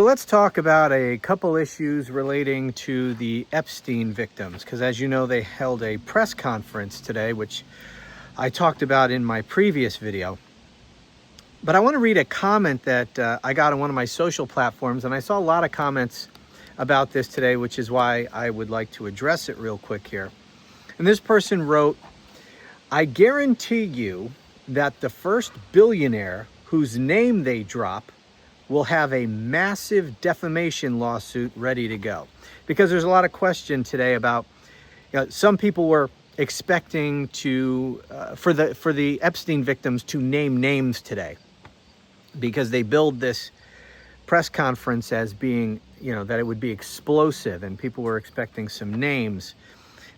let's talk about a couple issues relating to the Epstein victims, because as you know, they held a press conference today, which I talked about in my previous video. But I want to read a comment that I got on one of my social platforms, and I saw a lot of comments about this today, which is why I would like to address it real quick here. And this person wrote, "I guarantee you that the first billionaire whose name they drop will have a massive defamation lawsuit ready to go." Because there's a lot of question today about, some people were expecting to for the Epstein victims to name names today, because they billed this press conference as being, that it would be explosive, and people were expecting some names,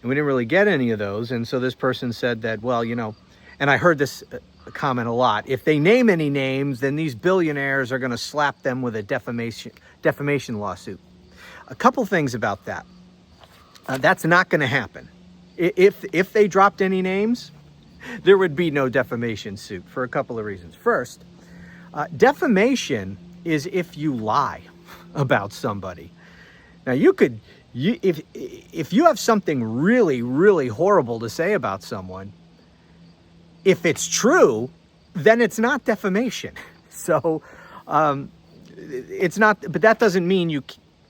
and we didn't really get any of those. And so this person said that, well, and I heard this comment a lot, if they name any names, then these billionaires are going to slap them with a defamation lawsuit. A couple things about that. That's not going to happen. If they dropped any names, there would be no defamation suit for a couple of reasons. First, defamation is if you lie about somebody. Now, if you have something really, really horrible to say about someone, if it's true, then it's not defamation. So it's not, but that doesn't mean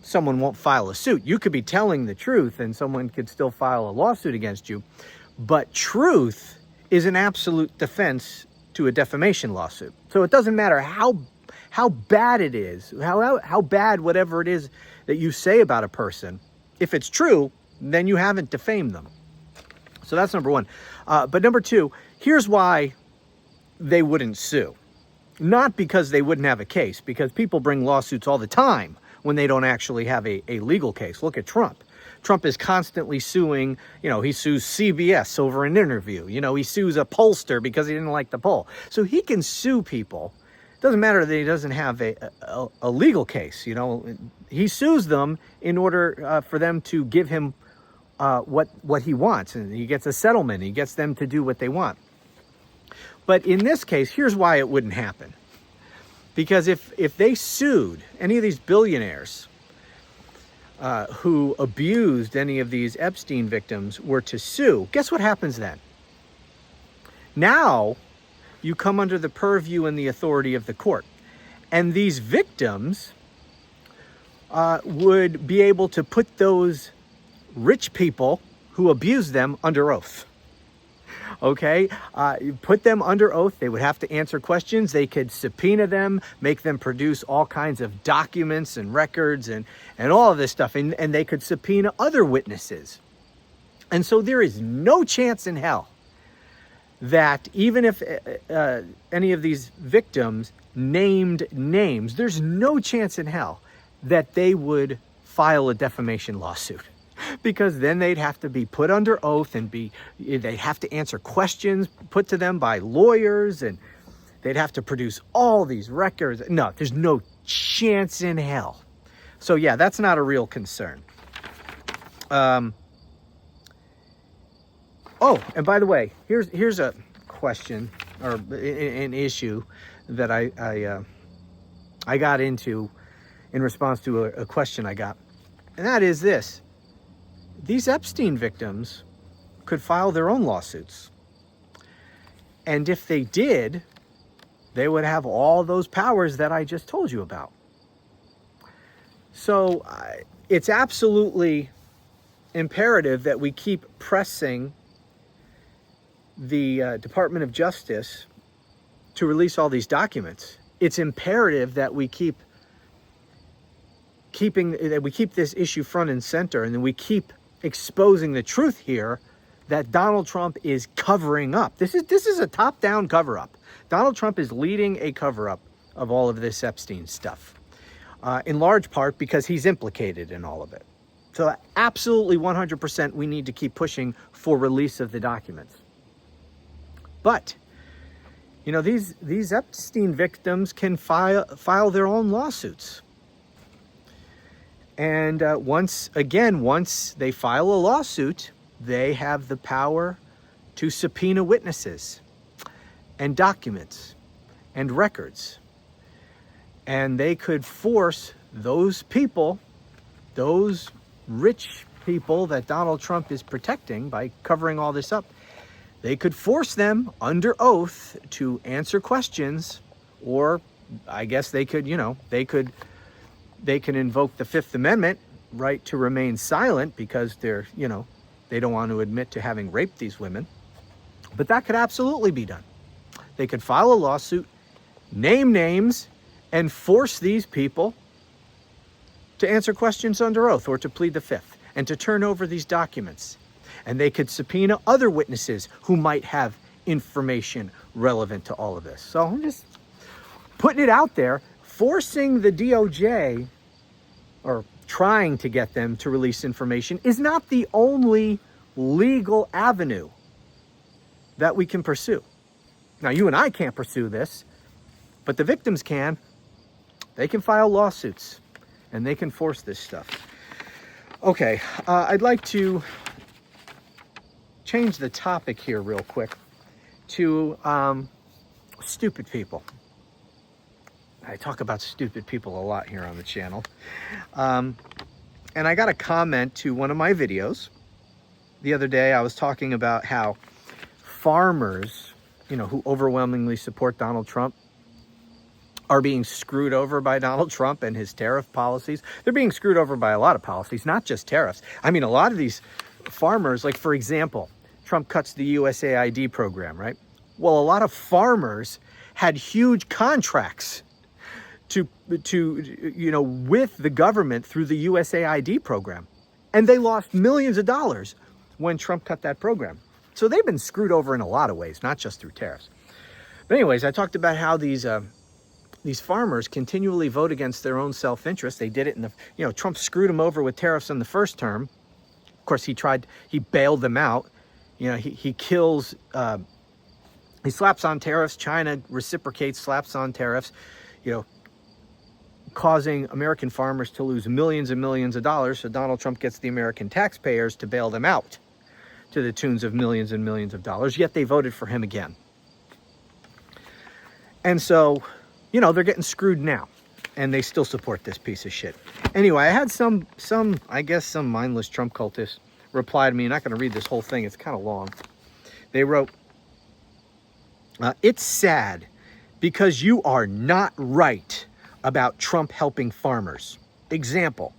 someone won't file a suit. You could be telling the truth and someone could still file a lawsuit against you. But truth is an absolute defense to a defamation lawsuit. So it doesn't matter how bad it is, how bad whatever it is that you say about a person. If it's true, then you haven't defamed them. So that's number one. But number two, here's why they wouldn't sue. Not because they wouldn't have a case, because people bring lawsuits all the time when they don't actually have a legal case. Look at Trump. Trump is constantly suing, he sues CBS over an interview. He sues a pollster because he didn't like the poll. So he can sue people. It doesn't matter that he doesn't have a legal case. He sues them in order for them to give him what he wants, and he gets a settlement. He gets them to do what they want. But in this case, here's why it wouldn't happen. Because if they sued any of these billionaires who abused any of these Epstein victims were to sue, guess what happens then? Now you come under the purview and the authority of the court. And these victims would be able to put those rich people who abused them under oath. Okay, you put them under oath. They would have to answer questions. They could subpoena them, make them produce all kinds of documents and records and all of this stuff. And they could subpoena other witnesses. And so there is no chance in hell that even if any of these victims named names, there's no chance in hell that they would file a defamation lawsuit. Because then they'd have to be put under oath and they'd have to answer questions put to them by lawyers, and they'd have to produce all these records. No, there's no chance in hell. So yeah, that's not a real concern. Oh, and by the way, here's a question or an issue that I got into in response to a question I got, and that is this. These Epstein victims could file their own lawsuits. And if they did, they would have all those powers that I just told you about. So it's absolutely imperative that we keep pressing the Department of Justice to release all these documents. It's imperative that we keep this issue front and center, and then we keep exposing the truth here that Donald Trump is covering up. This is a top-down cover-up. Donald Trump is leading a cover-up of all of this Epstein stuff, in large part because he's implicated in all of it. So absolutely 100% we need to keep pushing for release of the documents. But, these Epstein victims can file their own lawsuits. And once they file a lawsuit, they have the power to subpoena witnesses and documents and records. And they could force those people, those rich people that Donald Trump is protecting by covering all this up, they could force them under oath to answer questions, or I guess they could, they can invoke the Fifth Amendment right to remain silent because they don't want to admit to having raped these women. But that could absolutely be done. They could file a lawsuit, name names, and force these people to answer questions under oath or to plead the Fifth and to turn over these documents. And they could subpoena other witnesses who might have information relevant to all of this. So I'm just putting it out there, forcing the DOJ, or trying to get them to release information, is not the only legal avenue that we can pursue. Now, you and I can't pursue this, but the victims can. They can file lawsuits, and they can force this stuff. Okay, I'd like to change the topic here real quick to stupid people. I talk about stupid people a lot here on the channel. And I got a comment to one of my videos. The other day I was talking about how farmers, who overwhelmingly support Donald Trump, are being screwed over by Donald Trump and his tariff policies. They're being screwed over by a lot of policies, not just tariffs. I mean, a lot of these farmers, like for example, Trump cuts the USAID program, right? Well, a lot of farmers had huge contracts to with the government through the USAID program. And they lost millions of dollars when Trump cut that program. So they've been screwed over in a lot of ways, not just through tariffs. But anyways, I talked about how these farmers continually vote against their own self-interest. They did it in the, Trump screwed them over with tariffs in the first term. Of course, he bailed them out. He kills, he slaps on tariffs. China reciprocates, slaps on tariffs, causing American farmers to lose millions and millions of dollars. So Donald Trump gets the American taxpayers to bail them out to the tunes of millions and millions of dollars, yet they voted for him again. And so, they're getting screwed now, and they still support this piece of shit. Anyway, I had some mindless Trump cultists reply to me. I'm not going to read this whole thing. It's kind of long. They wrote, "It's sad because you are not right about Trump helping farmers. Example,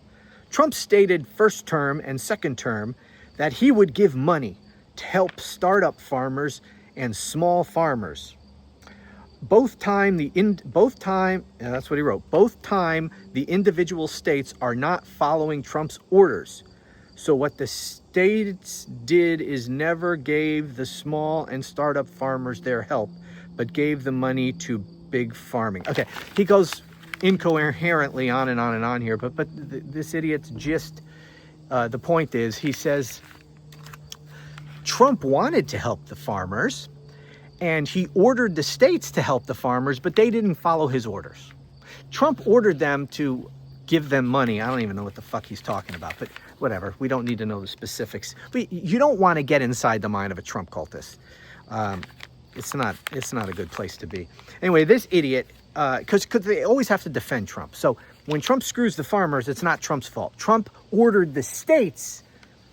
Trump stated first term and second term that he would give money to help startup farmers and small farmers. Both time the individual states are not following Trump's orders. So what the states did is never gave the small and startup farmers their help, but gave the money to big farming." Okay, he goes incoherently on and on and on here, but this idiot's gist, the point is, he says Trump wanted to help the farmers, and he ordered the states to help the farmers, but they didn't follow his orders. Trump ordered them to give them money. I don't even know what the fuck he's talking about, but whatever. We don't need to know the specifics. But you don't want to get inside the mind of a Trump cultist. It's not a good place to be. Anyway, this idiot, because they always have to defend Trump. So when Trump screws the farmers, it's not Trump's fault. Trump ordered the states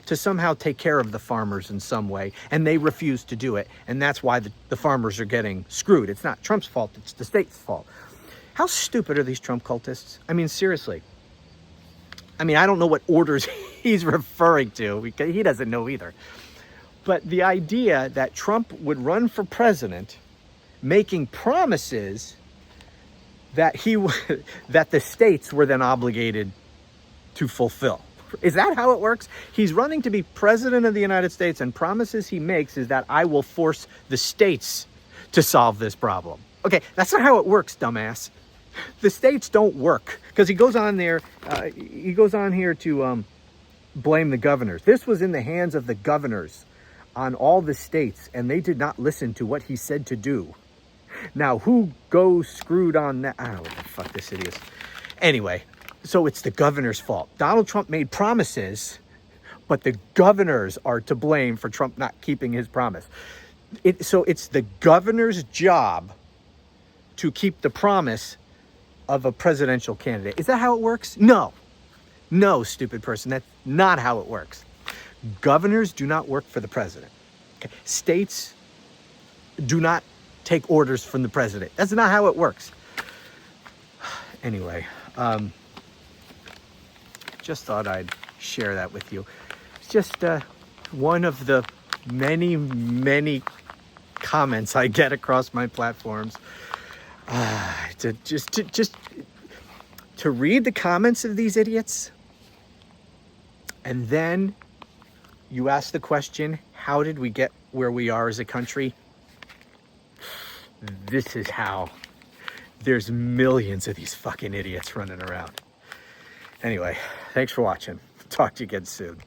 to somehow take care of the farmers in some way, and they refused to do it. And that's why the farmers are getting screwed. It's not Trump's fault, it's the state's fault. How stupid are these Trump cultists? I mean, seriously. I mean, I don't know what orders he's referring to, because he doesn't know either. But the idea that Trump would run for president making promises that that the states were then obligated to fulfill. Is that how it works? He's running to be president of the United States, and promises he makes is that I will force the states to solve this problem. Okay, that's not how it works, dumbass. The states don't work, because he goes on here to blame the governors. This was in the hands of the governors on all the states, and they did not listen to what he said to do. Now, who goes screwed on that? I don't know what the fuck this idiot is. Anyway, so it's the governor's fault. Donald Trump made promises, but the governors are to blame for Trump not keeping his promise. So it's the governor's job to keep the promise of a presidential candidate. Is that how it works? No. No, stupid person. That's not how it works. Governors do not work for the president. Okay? States do not take orders from the president. That's not how it works. Anyway, just thought I'd share that with you. It's just one of the many, many comments I get across my platforms. To read the comments of these idiots, and then you ask the question, how did we get where we are as a country? This is how. There's millions of these fucking idiots running around. Anyway, thanks for watching. Talk to you again soon.